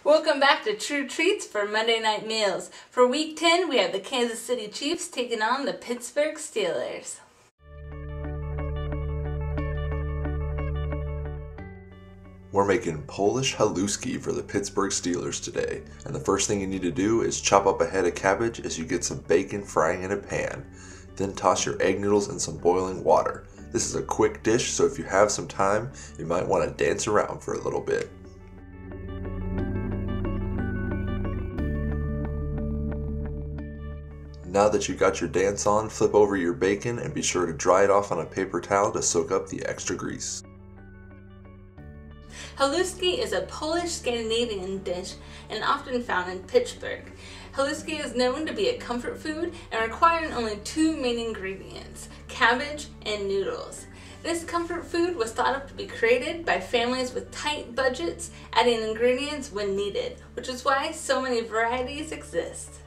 Welcome back to True Treats for Monday Night Meals. For Week 10, we have the Kansas City Chiefs taking on the Pittsburgh Steelers. We're making Polish Haluski for the Pittsburgh Steelers today, and the first thing you need to do is chop up a head of cabbage as you get some bacon frying in a pan. Then toss your egg noodles in some boiling water. This is a quick dish, so if you have some time, you might want to dance around for a little bit. Now that you got your dance on, flip over your bacon and be sure to dry it off on a paper towel to soak up the extra grease. Haluski is a Polish-Scandinavian dish and often found in Pittsburgh. Haluski is known to be a comfort food and requiring only two main ingredients, cabbage and noodles. This comfort food was thought up to be created by families with tight budgets, adding ingredients when needed, which is why so many varieties exist.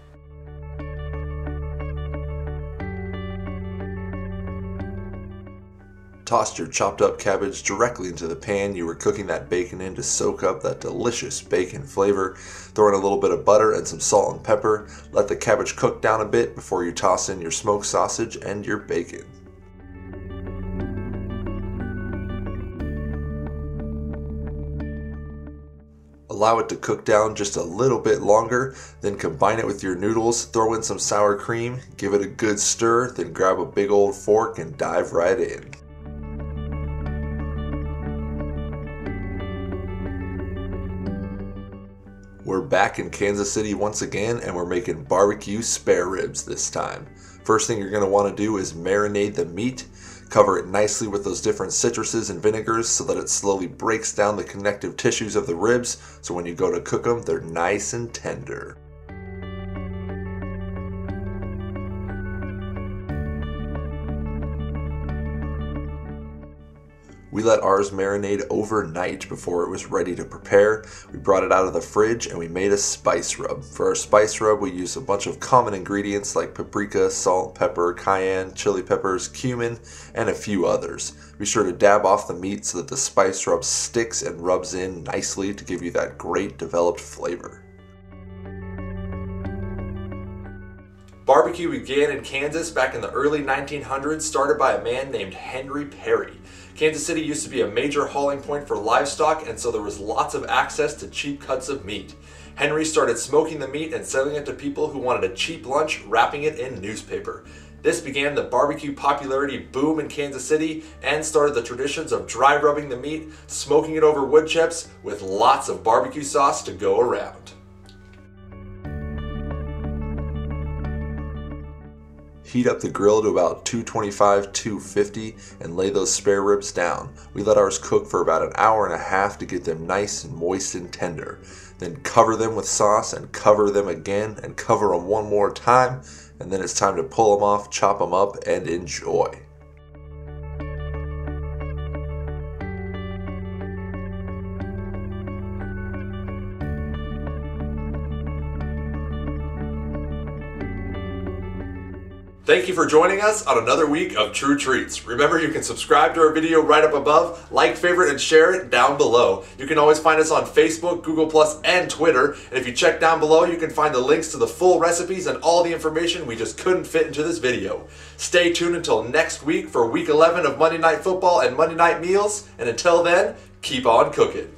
Toss your chopped up cabbage directly into the pan you were cooking that bacon in to soak up that delicious bacon flavor. Throw in a little bit of butter and some salt and pepper. Let the cabbage cook down a bit before you toss in your smoked sausage and your bacon. Allow it to cook down just a little bit longer, then combine it with your noodles, throw in some sour cream, give it a good stir, then grab a big old fork and dive right in. We're back in Kansas City once again, and we're making barbecue spare ribs this time. First thing you're going to want to do is marinate the meat. Cover it nicely with those different citruses and vinegars so that it slowly breaks down the connective tissues of the ribs, so when you go to cook them, they're nice and tender. We let ours marinate overnight before it was ready to prepare. We brought it out of the fridge and we made a spice rub. For our spice rub, we used a bunch of common ingredients like paprika, salt, pepper, cayenne, chili peppers, cumin, and a few others. Be sure to dab off the meat so that the spice rub sticks and rubs in nicely to give you that great developed flavor. Barbecue began in Kansas back in the early 1900s, started by a man named Henry Perry. Kansas City used to be a major hauling point for livestock, and so there was lots of access to cheap cuts of meat. Henry started smoking the meat and selling it to people who wanted a cheap lunch, wrapping it in newspaper. This began the barbecue popularity boom in Kansas City and started the traditions of dry rubbing the meat, smoking it over wood chips with lots of barbecue sauce to go around. Heat up the grill to about 225, 250 and lay those spare ribs down. We let ours cook for about an hour and a half to get them nice and moist and tender. Then cover them with sauce and cover them again and cover them one more time, and then it's time to pull them off, chop them up, and enjoy. Thank you for joining us on another week of True Treats. Remember, you can subscribe to our video right up above, like, favorite, and share it down below. You can always find us on Facebook, Google+, and Twitter. And if you check down below, you can find the links to the full recipes and all the information we just couldn't fit into this video. Stay tuned until next week for Week 11 of Monday Night Football and Monday Night Meals. And until then, keep on cooking.